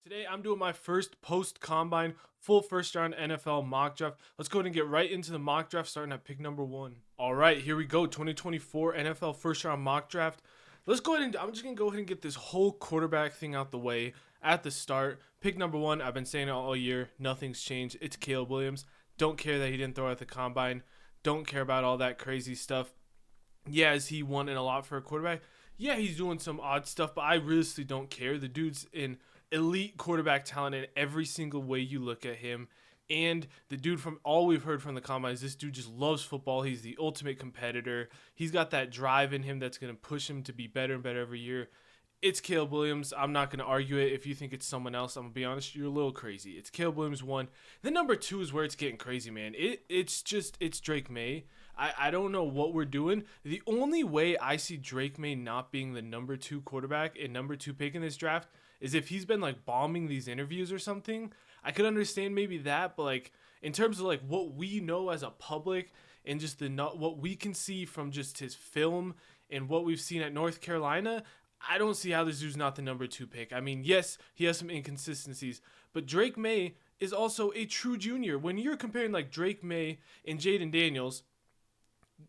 Today, I'm doing my first post-combine, full first-round NFL mock draft. Let's go ahead and get right into the mock draft, starting at pick number 1. All right, here we go, 2024 NFL first-round mock draft. Let's go ahead and I'm just going to go ahead and get this whole quarterback thing out the way at the start. Pick number 1, I've been saying it all year, nothing's changed. It's Caleb Williams. Don't care that he didn't throw at the combine. Don't care about all that crazy stuff. Yeah, is he wanting a lot for a quarterback? Yeah, he's doing some odd stuff, but I really don't care. The dude's in elite quarterback talent in every single way you look at him. And the dude, from all we've heard from the combine, is this dude just loves football. He's the ultimate competitor. He's got that drive in him that's going to push him to be better and better every year. It's Caleb Williams. I'm not going to argue it. If you think it's someone else, I'm going to be honest, you're a little crazy. It's Caleb Williams 1. Then number 2 is where it's getting crazy, man. It's Drake May. I don't know what we're doing. The only way I see Drake May not being the number 2 quarterback and number 2 pick in this draft is if he's been like bombing these interviews or something. I could understand maybe that, but like in terms of like what we know as a public and just what we can see from just his film and what we've seen at North Carolina, I don't see how this dude's not the number 2 pick. I mean, yes, he has some inconsistencies, but Drake May is also a true junior. When you're comparing like Drake May and Jaden Daniels,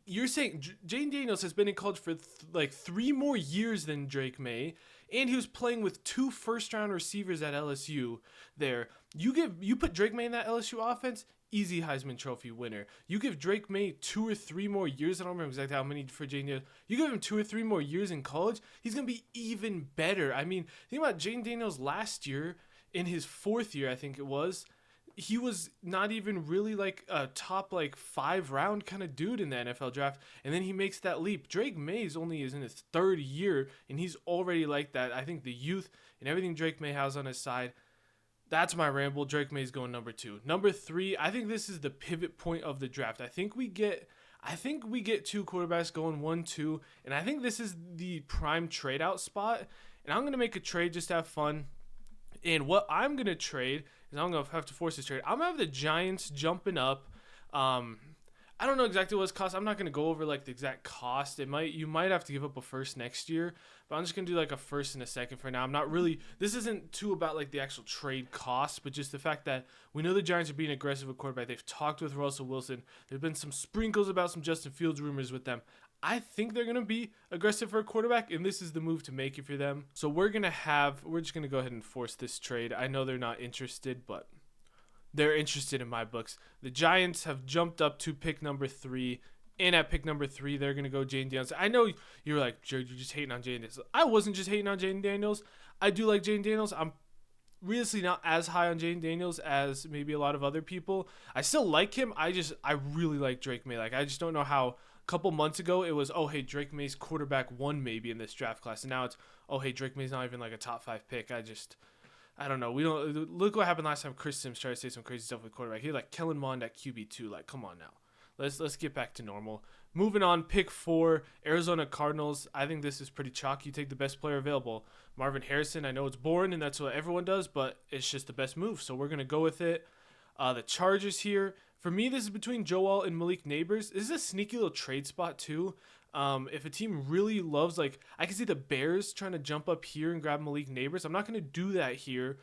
you're saying Jaden Daniels has been in college for like 3 more years than Drake May, and he was playing with 2 first-round receivers at LSU. There, you put Drake May in that LSU offense, easy Heisman Trophy winner. You give Drake May 2 or 3 more years. I don't remember exactly how many for Jaden Daniels. You give him 2 or 3 more years in college, he's gonna be even better. I mean, think about Jaden Daniels last year in his 4th year, I think it was. He was not even really like a top like 5 round kind of dude in the NFL draft, and then he makes that leap. Drake May is in his 3rd year, and he's already like that. I think the youth and everything Drake May has on his side. That's my ramble. Drake May is going number 2. Number 3, I think this is the pivot point of the draft. I think we get 2 quarterbacks going 1, 2, and I think this is the prime trade out spot. And I'm gonna make a trade just to have fun. And what I'm going to trade is I'm going to have to force this trade. I'm going to have the Giants jumping up. I don't know exactly what it's cost. I'm not going to go over like the exact cost. You might have to give up a first next year, but I'm just going to do like a first and a second for now. I'm not really, this isn't too about like the actual trade cost, but just the fact that we know the Giants are being aggressive with quarterback. They've talked with Russell Wilson. There've been some sprinkles about some Justin Fields rumors with them. I think they're going to be aggressive for a quarterback, and this is the move to make it for them. So we're just going to go ahead and force this trade. I know they're not interested, but they're interested in my books. The Giants have jumped up to pick number 3, and at pick number 3, they're going to go Jaden Daniels. I know you're like, Jared, you're just hating on Jaden Daniels. I wasn't just hating on Jaden Daniels. I do like Jaden Daniels. I'm really not as high on Jaden Daniels as maybe a lot of other people. I still like him. I really like Drake May. Like, I just don't know how. Couple months ago, it was, oh, hey, Drake May's quarterback 1 maybe in this draft class. And now it's, oh, hey, Drake May's not even like a top 5 pick. I don't know. We don't look what happened last time Chris Sims tried to say some crazy stuff with quarterback. He had like Kellen Mond at QB2. Like, come on now. Let's get back to normal. Moving on, pick 4, Arizona Cardinals. I think this is pretty chalky. You take the best player available. Marvin Harrison, I know it's boring and that's what everyone does, but it's just the best move. So we're going to go with it. The Chargers here. For me, this is between Joe Alt and Malik Neighbors. This is a sneaky little trade spot too. If a team really loves, like, I can see the Bears trying to jump up here and grab Malik Neighbors. I'm not going to do that here,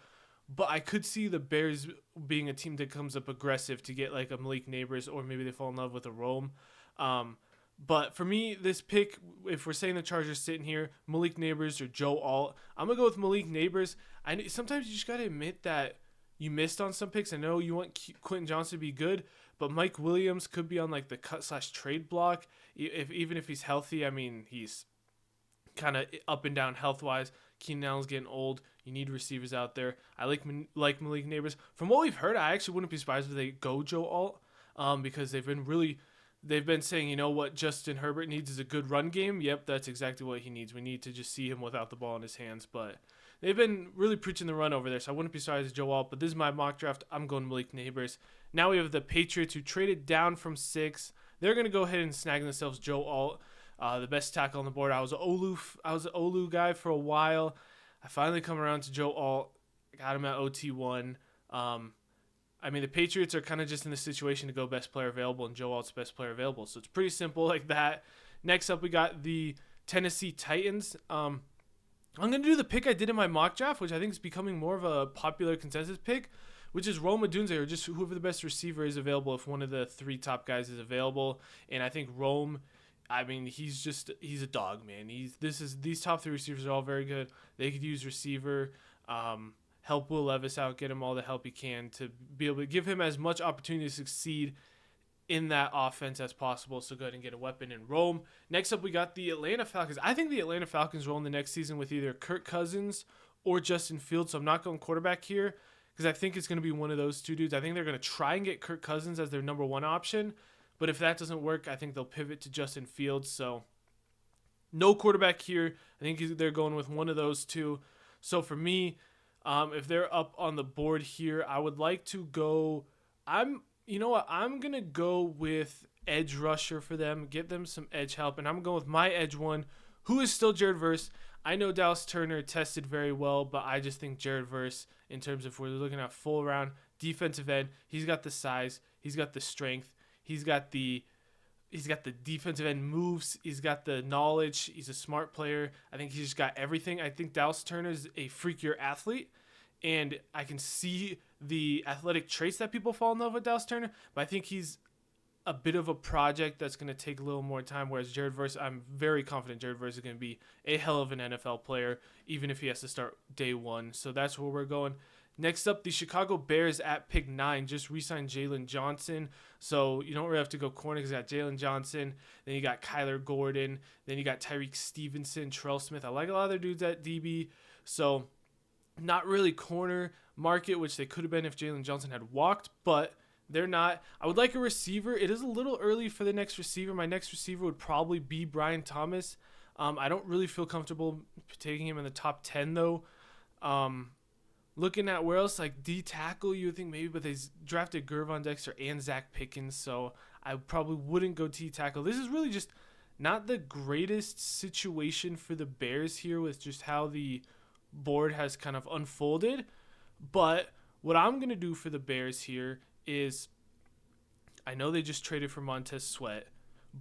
but I could see the Bears being a team that comes up aggressive to get like a Malik Neighbors, or maybe they fall in love with a Rome. But for me, this pick, if we're saying the Chargers sitting here, Malik Neighbors or Joe Alt, I'm going to go with Malik Neighbors. Sometimes you just got to admit that you missed on some picks. I know you want Quentin Johnson to be good, but Mike Williams could be on like the cut/trade block. Even if he's healthy, I mean, he's kind of up and down health-wise. Keenan Allen's getting old. You need receivers out there. I like Malik Neighbors. From what we've heard, I actually wouldn't be surprised if they go Joe Alt, because they've been saying, you know what Justin Herbert needs is a good run game. Yep, that's exactly what he needs. We need to just see him without the ball in his hands, but they've been really preaching the run over there, so I wouldn't be sorry as Joe Alt, but this is my mock draft. I'm going Malik Neighbors. Now we have the Patriots, who traded down from 6. They're going to go ahead and snag themselves Joe Alt, the best tackle on the board. I was an Olu guy for a while. I finally come around to Joe Alt. I got him at OT1. I mean, the Patriots are kind of just in the situation to go best player available, and Joe Alt's best player available, so it's pretty simple like that. Next up, we got the Tennessee Titans. I'm going to do the pick I did in my mock draft, which I think is becoming more of a popular consensus pick, which is Rome Odunze, or just whoever the best receiver is available if one of the three top guys is available. And I think Rome, I mean, he's a dog, man. These top three receivers are all very good. They could use receiver, help Will Levis out, get him all the help he can to be able to give him as much opportunity to succeed in that offense as possible. So go ahead and get a weapon in Rome. Next up, we got the Atlanta Falcons. I think the Atlanta Falcons roll in the next season with either Kirk Cousins or Justin Fields. So I'm not going quarterback here because I think it's going to be one of those two dudes. I think they're going to try and get Kirk Cousins as their number one option. But if that doesn't work, I think they'll pivot to Justin Fields. So no quarterback here. I think they're going with one of those two. So for me, if they're up on the board here, I would like to go. You know what? I'm going to go with edge rusher for them, get them some edge help, and I'm going with my edge one, who is still Jared Verse. I know Dallas Turner tested very well, but I just think Jared Verse, in terms of if we're looking at full round defensive end, he's got the size, he's got the strength, he's got the defensive end moves, he's got the knowledge, he's a smart player. I think he's just got everything. I think Dallas Turner is a freakier athlete, and I can see the athletic traits that people fall in love with Dallas Turner, but I think he's a bit of a project that's going to take a little more time, whereas Jared Verse, I'm very confident Jared Verse is going to be a hell of an NFL player, even if he has to start day one. So that's where we're going. Next up, the Chicago Bears at pick 9 just re-signed Jalen Johnson. So you don't really have to go corner because you got Jalen Johnson. Then you got Kyler Gordon. Then you got Tyreek Stevenson, Terrell Smith. I like a lot of their dudes at DB. So not really corner market, which they could have been if Jalen Johnson had walked, but they're not. I would like a receiver. It is a little early for the next receiver. My next receiver would probably be Brian Thomas. I don't really feel comfortable taking him in the top 10, though. Looking at where else, like D tackle, you would think maybe, but they drafted Gervon Dexter and Zach Pickens, so I probably wouldn't go D tackle. This is really just not the greatest situation for the Bears here with just how the board has kind of unfolded. But what I'm going to do for the Bears here is, I know they just traded for Montez Sweat,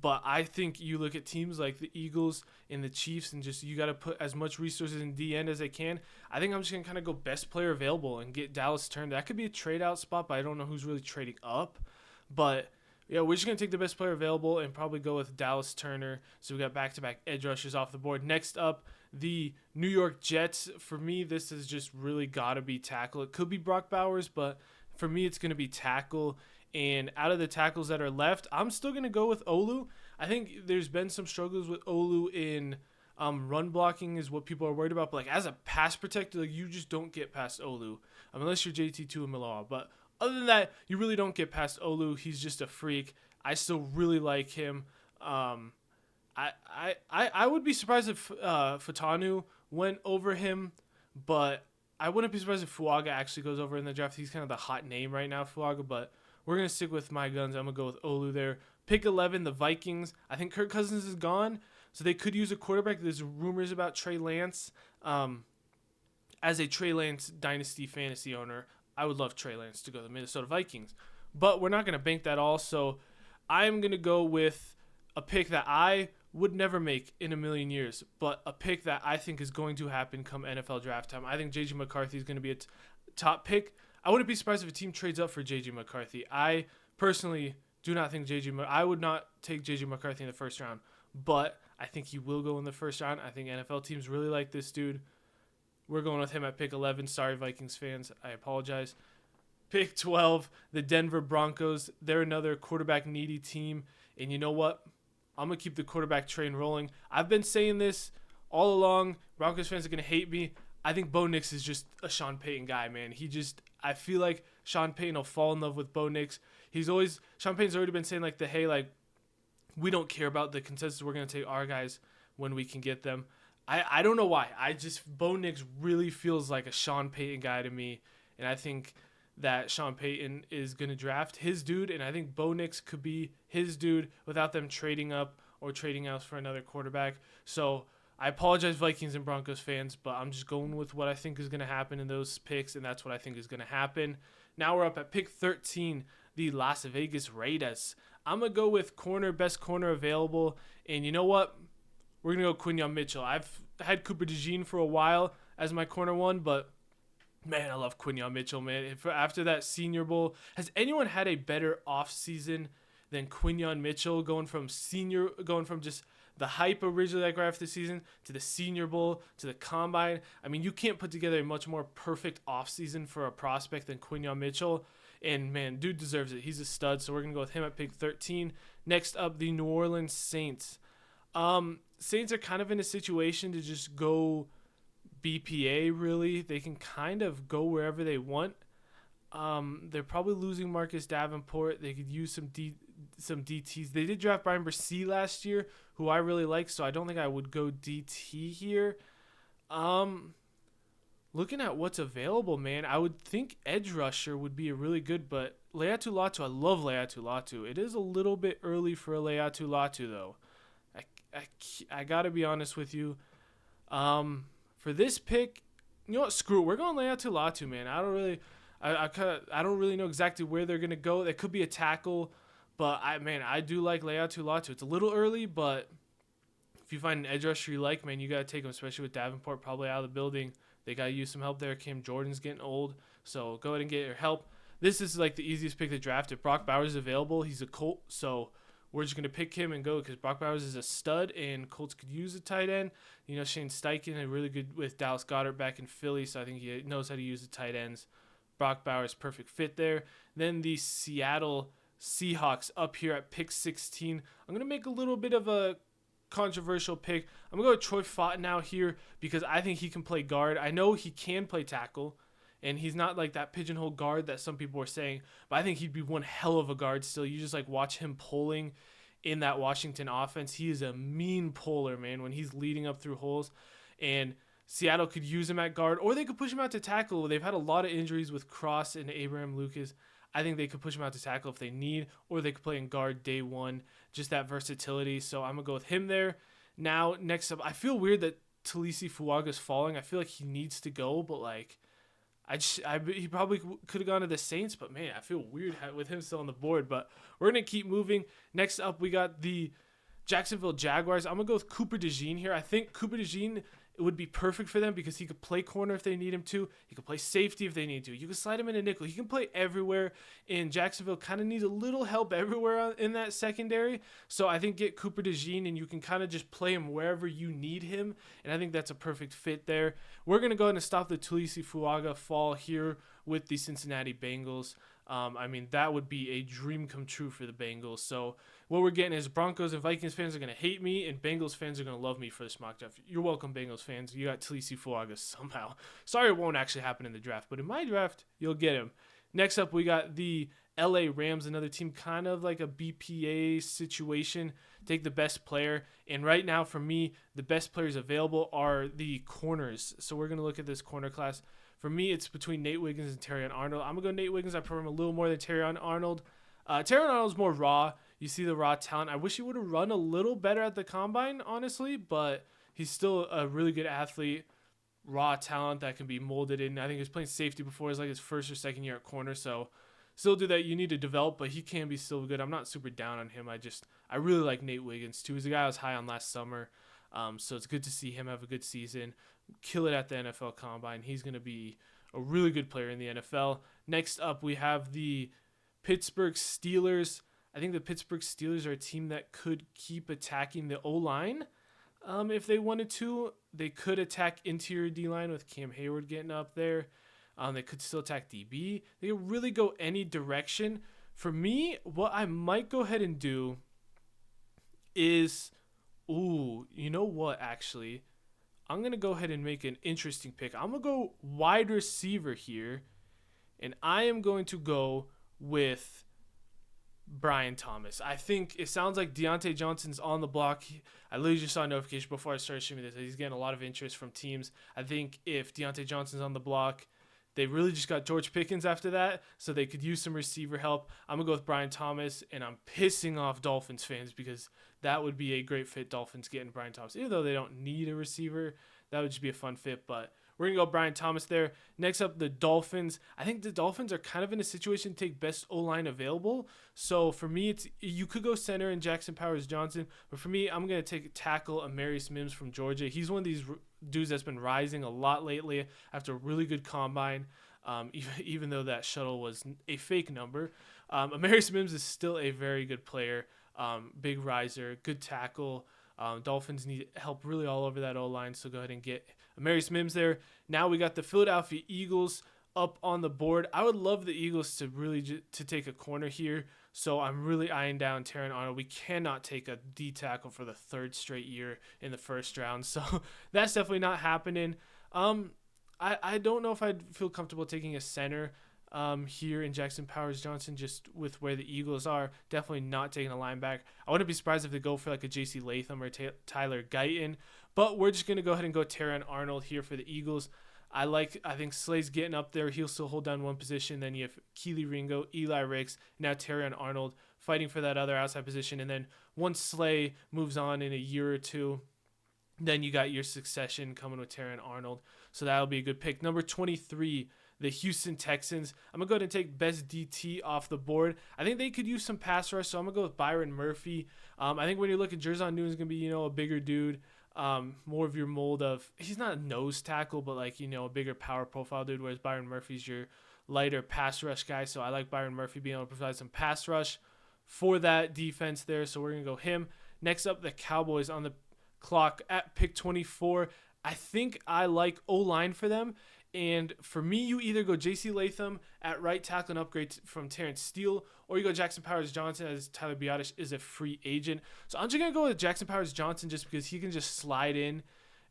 but I think you look at teams like the Eagles and the Chiefs and just you got to put as much resources in D end as they can. I think I'm just going to kind of go best player available and get Dallas Turner. That could be a trade out spot, but I don't know who's really trading up. But yeah, we're just going to take the best player available and probably go with Dallas Turner. So we got back-to-back edge rushers off the board. Next up, the New York Jets. For me, this has just really got to be tackle. It could be Brock Bowers, but for me, it's going to be tackle. And out of the tackles that are left, I'm still going to go with Olu. I think there's been some struggles with Olu in run blocking is what people are worried about. But like as a pass protector, like, you just don't get past Olu unless you're JT Tuimoloau. But other than that, you really don't get past Olu. He's just a freak. I still really like him. I would be surprised if Fatanu went over him, but I wouldn't be surprised if Fuaga actually goes over in the draft. He's kind of the hot name right now, Fuaga, but we're going to stick with my guns. I'm going to go with Olu there. Pick 11, the Vikings. I think Kirk Cousins is gone, so they could use a quarterback. There's rumors about Trey Lance. As a Trey Lance dynasty fantasy owner, I would love Trey Lance to go to the Minnesota Vikings, but we're not going to bank that all, so I'm going to go with a pick that I would never make in a million years, but a pick that I think is going to happen come NFL draft time. I think J.J. McCarthy is going to be a top pick. I wouldn't be surprised if a team trades up for J.J. McCarthy. I personally do not think I would not take J.J. McCarthy in the first round, but I think he will go in the first round. I think NFL teams really like this dude. We're going with him at pick 11. Sorry, Vikings fans. I apologize. Pick 12, the Denver Broncos. They're another quarterback-needy team, and you know what? I'm going to keep the quarterback train rolling. I've been saying this all along. Broncos fans are going to hate me. I think Bo Nix is just a Sean Payton guy, man. I feel like Sean Payton will fall in love with Bo Nix. Sean Payton's already been saying we don't care about the consensus. We're going to take our guys when we can get them. I don't know why. Bo Nix really feels like a Sean Payton guy to me. And I think that Sean Payton is going to draft his dude, and I think Bo Nix could be his dude without them trading up or trading out for another quarterback. So I apologize, Vikings and Broncos fans, but I'm just going with what I think is going to happen in those picks, and that's what I think is going to happen. Now we're up at pick 13, the Las Vegas Raiders. I'm going to go with best corner available, and you know what? We're going to go Quinyon Mitchell. I've had Cooper DeJean for a while as my corner one, but man, I love Quinyon Mitchell, man. After that Senior Bowl, has anyone had a better offseason than Quinyon Mitchell, going from just the hype originally like right after the season to the Senior Bowl to the Combine? I mean, you can't put together a much more perfect offseason for a prospect than Quinyon Mitchell. And man, dude deserves it. He's a stud, so we're gonna go with him at pick 13. Next up, the New Orleans Saints. Saints are kind of in a situation to just go BPA, really. They can kind of go wherever they want. They're probably losing Marcus Davenport. They could use some DTs. They did draft Brian Bresee last year, who I really like, so I don't think I would go DT here. Looking at what's available, man, I would think edge rusher would be a really good, but Laiatu Latu, I love Laiatu Latu. It is a little bit early for a Laiatu Latu, though. I got to be honest with you. For this pick, you know what? Screw it. We're going Laiatu Latu, man. I don't really know exactly where they're gonna go. It could be a tackle, but I do like Laiatu Latu. It's a little early, but if you find an edge rusher you like, man, you gotta take him, especially with Davenport probably out of the building. They gotta use some help there. Cam Jordan's getting old, so go ahead and get your help. This is like the easiest pick to draft. If Brock Bowers is available, he's a Colt, so we're just going to pick him and go because Brock Bowers is a stud and Colts could use a tight end. You know, Shane Steichen is really good with Dallas Goedert back in Philly, so I think he knows how to use the tight ends. Brock Bowers, perfect fit there. Then the Seattle Seahawks up here at pick 16. I'm going to make a little bit of a controversial pick. I'm going to go with Troy Fautenow here because I think he can play guard. I know he can play tackle, and he's not like that pigeonhole guard that some people were saying, but I think he'd be one hell of a guard still. You just like watch him pulling in that Washington offense. He is a mean puller, man, when he's leading up through holes. And Seattle could use him at guard, or they could push him out to tackle. They've had a lot of injuries with Cross and Abraham Lucas. I think they could push him out to tackle if they need, or they could play in guard day one. Just that versatility. So I'm going to go with him there. Now, next up, I feel weird that Talisi Fuaga's falling. I feel like he needs to go, but like, he probably could have gone to the Saints, but man, I feel weird with him still on the board. But we're going to keep moving. Next up, we got the Jacksonville Jaguars. I'm going to go with Cooper DeJean here. I think Cooper DeJean, it would be perfect for them because he could play corner if they need him to. He could play safety if they need to. You can slide him in a nickel. He can play everywhere, and Jacksonville kind of needs a little help everywhere in that secondary. So I think get Cooper DeJean, and you can kind of just play him wherever you need him, and I think that's a perfect fit there. We're going to go ahead and stop the Talisi Fuaga fall here with the Cincinnati Bengals. I mean, that would be a dream come true for the Bengals. So what we're getting is Broncos and Vikings fans are going to hate me, and Bengals fans are going to love me for this mock draft. You're welcome, Bengals fans. You got Talisi Fuaga somehow. Sorry it won't actually happen in the draft, but in my draft, you'll get him. Next up, we got the LA Rams, another team kind of like a BPA situation. Take the best player. And right now, for me, the best players available are the corners. So we're going to look at this corner class. For me, it's between Nate Wiggins and Terrion Arnold. I'm going to go Nate Wiggins. I prefer him a little more than Terrion Arnold. Terrion Arnold's more raw. You see the raw talent. I wish he would have run a little better at the combine, honestly, but he's still a really good athlete, raw talent that can be molded in. I think he was playing safety before. It's like his first or second year at corner, so still do that. You need to develop, but he can be still good. I'm not super down on him. I really like Nate Wiggins, too. He's a guy I was high on last summer, so it's good to see him have a good season, kill it at the NFL Combine. He's going to be a really good player in the NFL. Next up, we have the Pittsburgh Steelers. I think the Pittsburgh Steelers are a team that could keep attacking the O-line. If they wanted to, they could attack interior D-line with Cam Hayward getting up there. They could still attack DB. They could really go any direction. For me, what I might go ahead and do is, you know what, actually? I'm going to go ahead and make an interesting pick. I'm going to go wide receiver here, and I am going to go with Brian Thomas. I think it sounds like Deontay Johnson's on the block. I literally just saw a notification before I started streaming this. He's getting a lot of interest from teams. I think if Deontay Johnson's on the block, they really just got George Pickens after that, so they could use some receiver help. I'm going to go with Brian Thomas, and I'm pissing off Dolphins fans because that would be a great fit, Dolphins getting Brian Thomas. Even though they don't need a receiver, that would just be a fun fit, but we're going to go Brian Thomas there. Next up, the Dolphins. I think the Dolphins are kind of in a situation to take best O-line available. So for me, you could go center in Jackson Powers-Johnson, but for me, I'm going to take tackle Amarius Mims from Georgia. He's one of dudes that's been rising a lot lately after a really good combine. Even though that shuttle was a fake number, Amarius Mims is still a very good player. Big riser, good tackle. Dolphins need help really all over that O-line, so go ahead and get Amarius Mims there. Now we got the Philadelphia Eagles up on the board. I would love the Eagles to really to take a corner here, so I'm really eyeing down Terran Arnold. We cannot take a D tackle for the third straight year in the first round, so that's definitely not happening. I don't know if I'd feel comfortable taking a center here in Jackson Powers Johnson, just with where the Eagles are. Definitely not taking a linebacker. I wouldn't be surprised if they go for like a J.C. Latham or Tyler Guyton, but we're just going to go ahead and go Terran Arnold here for the Eagles. I think Slay's getting up there. He'll still hold down one position. Then you have Keely Ringo, Eli Ricks, now Terran Arnold fighting for that other outside position. And then once Slay moves on in a year or two, then you got your succession coming with Terran Arnold. So that'll be a good pick. Number 23, the Houston Texans. I'm going to go ahead and take best DT off the board. I think they could use some pass rush, so I'm going to go with Byron Murphy. I think when you look at Jerzon Newton's going to be, a bigger dude. More of your mold of, he's not a nose tackle, but like, a bigger power profile dude, whereas Byron Murphy's your lighter pass rush guy. So I like Byron Murphy being able to provide some pass rush for that defense there. So we're going to go him. Next up, the Cowboys on the clock at pick 24. I think I like O-line for them. And for me, you either go J.C. Latham at right tackle and upgrade from Terrence Steele, or you go Jackson Powers Johnson as Tyler Biadasz is a free agent. So I'm just going to go with Jackson Powers Johnson just because he can just slide in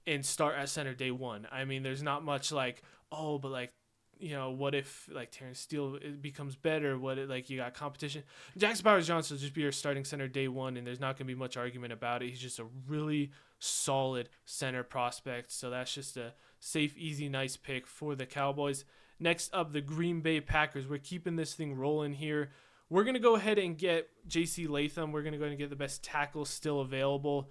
and start at center day one. I mean, there's not much like, what if like Terrence Steele becomes better? You got competition? Jackson Powers Johnson will just be your starting center day one, and there's not going to be much argument about it. He's just a really solid center prospect. So that's just a safe, easy, nice pick for the Cowboys. Next up, the Green Bay Packers. We're keeping this thing rolling here. We're going to go ahead and get J.C. Latham. We're going to go ahead and get the best tackle still available.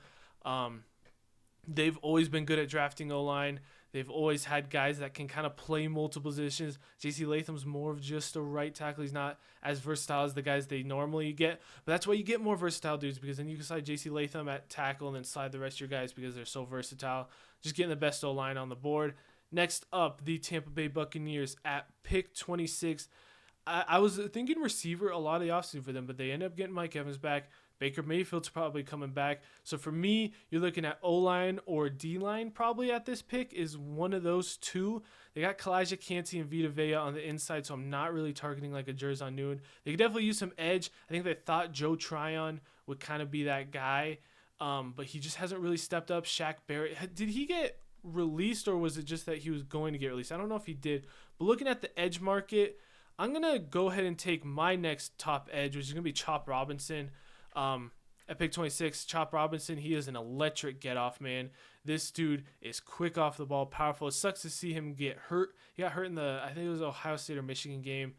They've always been good at drafting O-line. They've always had guys that can kind of play multiple positions. J.C. Latham's more of just a right tackle. He's not as versatile as the guys they normally get. But that's why you get more versatile dudes, because then you can slide J.C. Latham at tackle and then slide the rest of your guys because they're so versatile. Just getting the best O-line on the board. Next up, the Tampa Bay Buccaneers at pick 26. I was thinking receiver a lot of the offseason for them, but they end up getting Mike Evans back. Baker Mayfield's probably coming back. So for me, you're looking at O-line or D-line probably at this pick is one of those two. They got Kalijah Kancey and Vita Vea on the inside, so I'm not really targeting like a Jerzon Newton. They could definitely use some edge. I think they thought Joe Tryon would kind of be that guy, but he just hasn't really stepped up. Shaq Barrett, did he get released, or was it just that he was going to get released? I don't know if he did. But looking at the edge market, I'm going to go ahead and take my next top edge, which is going to be Chop Robinson. At pick 26, Chop Robinson, he is an electric get-off, man. This dude is quick off the ball, powerful. It sucks to see him get hurt. He got hurt in I think it was Ohio State or Michigan game,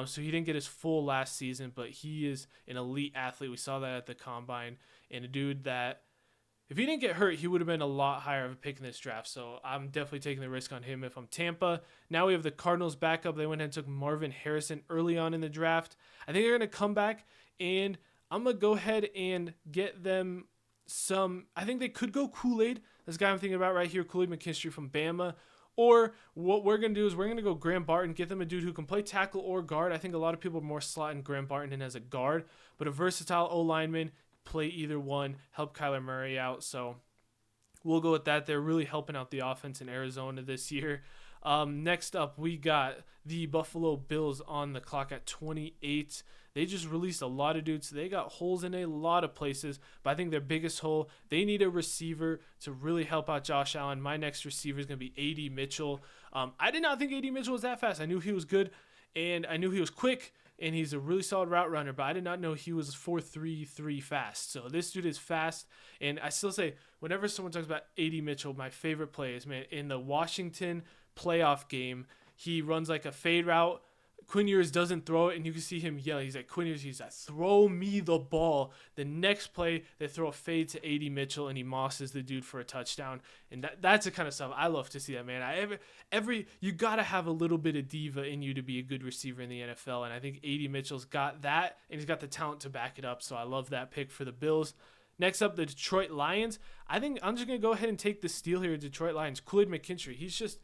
so he didn't get his full last season, but he is an elite athlete. We saw that at the Combine, and a dude that, if he didn't get hurt, he would have been a lot higher of a pick in this draft, so I'm definitely taking the risk on him if I'm Tampa. Now we have the Cardinals backup. They went ahead and took Marvin Harrison early on in the draft. I think they're going to come back, and I'm going to go ahead and get them I think they could go Kool-Aid. This guy I'm thinking about right here, Kool-Aid McKinstry from Bama. Or what we're going to do is we're going to go Graham Barton, get them a dude who can play tackle or guard. I think a lot of people are more slotting Graham Barton in as a guard, but a versatile O-lineman, play either one, help Kyler Murray out. So we'll go with that. They're really helping out the offense in Arizona this year. Next up, we got the Buffalo Bills on the clock at 28. They just released a lot of dudes. They got holes in a lot of places, but I think their biggest hole, they need a receiver to really help out Josh Allen. My next receiver is going to be A.D. Mitchell. I did not think A.D. Mitchell was that fast. I knew he was good, and I knew he was quick, and he's a really solid route runner, but I did not know he was 4.33 fast. So this dude is fast, and I still say, whenever someone talks about A.D. Mitchell, my favorite play is, man, in the Washington playoff game, he runs like a fade route. Quinn Ewers doesn't throw it, and you can see him yell. He's like, Quinn Ewers, he's like, throw me the ball. The next play, they throw a fade to A.D. Mitchell, and he mosses the dude for a touchdown. And that's the kind of stuff I love to see that, man. You got to have a little bit of diva in you to be a good receiver in the NFL, and I think A.D. Mitchell's got that, and he's got the talent to back it up, so I love that pick for the Bills. Next up, the Detroit Lions. I think I'm just going to go ahead and take the steal here, Detroit Lions. Kool-Aid McKinstry.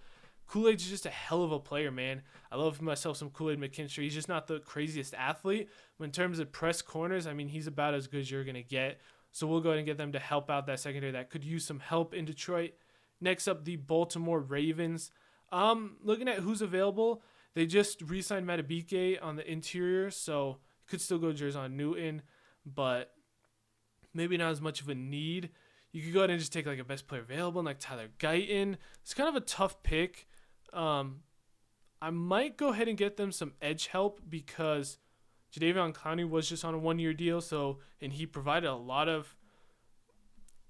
Kool-Aid's just a hell of a player, man. I love myself some Kool-Aid McKinstry. He's just not the craziest athlete. But in terms of press corners, I mean, he's about as good as you're going to get. So we'll go ahead and get them to help out that secondary that could use some help in Detroit. Next up, the Baltimore Ravens. Looking at who's available, they just re-signed Matabike on the interior, so could still go Jer'Zhan Newton, but maybe not as much of a need. You could go ahead and just take like a best player available, like Tyler Guyton. It's kind of a tough pick. I might go ahead and get them some edge help because Jadeveon Clowney was just on a 1-year deal, and he provided a lot of.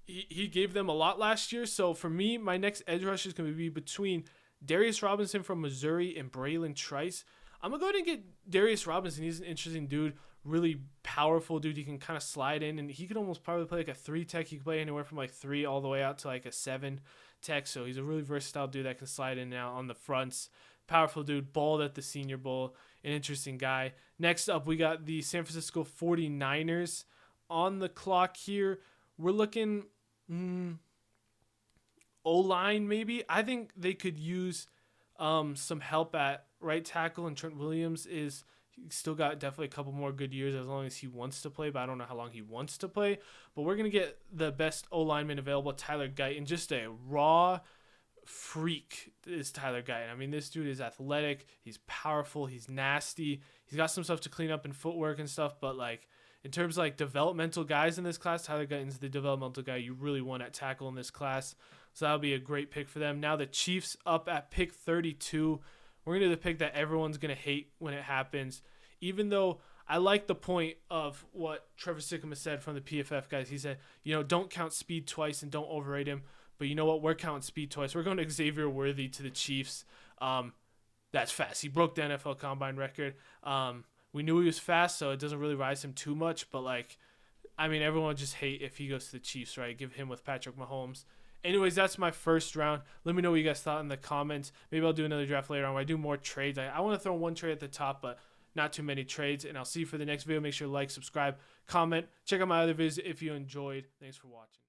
He gave them a lot last year. So for me, my next edge rush is going to be between Darius Robinson from Missouri and Braylon Trice. I'm going to go ahead and get Darius Robinson. He's an interesting dude, really powerful dude. He can kind of slide in, and he could almost probably play like a 3 tech. He could play anywhere from like 3 all the way out to like a 7 tech. So he's a really versatile dude that can slide in and out on the fronts. Powerful dude, balled at the Senior Bowl, an interesting guy. Next up, we got the San Francisco 49ers on the clock here. We're looking O-line maybe. I think they could use some help at right tackle, and Trent Williams is still got definitely a couple more good years as long as he wants to play, but I don't know how long he wants to play. But we're going to get the best O-lineman available, Tyler Guyton, just a raw freak is Tyler Guyton. I mean, this dude is athletic, he's powerful, he's nasty, he's got some stuff to clean up in footwork and stuff, but like in terms of like developmental guys in this class, Tyler Guyton's the developmental guy you really want at tackle in this class. So that'll be a great pick for them. Now the Chiefs up at pick 32. We're going to do the pick that everyone's going to hate when it happens. Even though I like the point of what Trevor Sikkema said from the PFF guys. He said, don't count speed twice and don't overrate him. But you know what? We're counting speed twice. We're going to Xavier Worthy to the Chiefs. That's fast. He broke the NFL Combine record. We knew he was fast, so it doesn't really rise him too much. But, everyone would just hate if he goes to the Chiefs, right? Give him with Patrick Mahomes. Anyways, that's my first round. Let me know what you guys thought in the comments. Maybe I'll do another draft later on where I do more trades. I want to throw one trade at the top, but not too many trades. And I'll see you for the next video. Make sure to like, subscribe, comment. Check out my other videos if you enjoyed. Thanks for watching.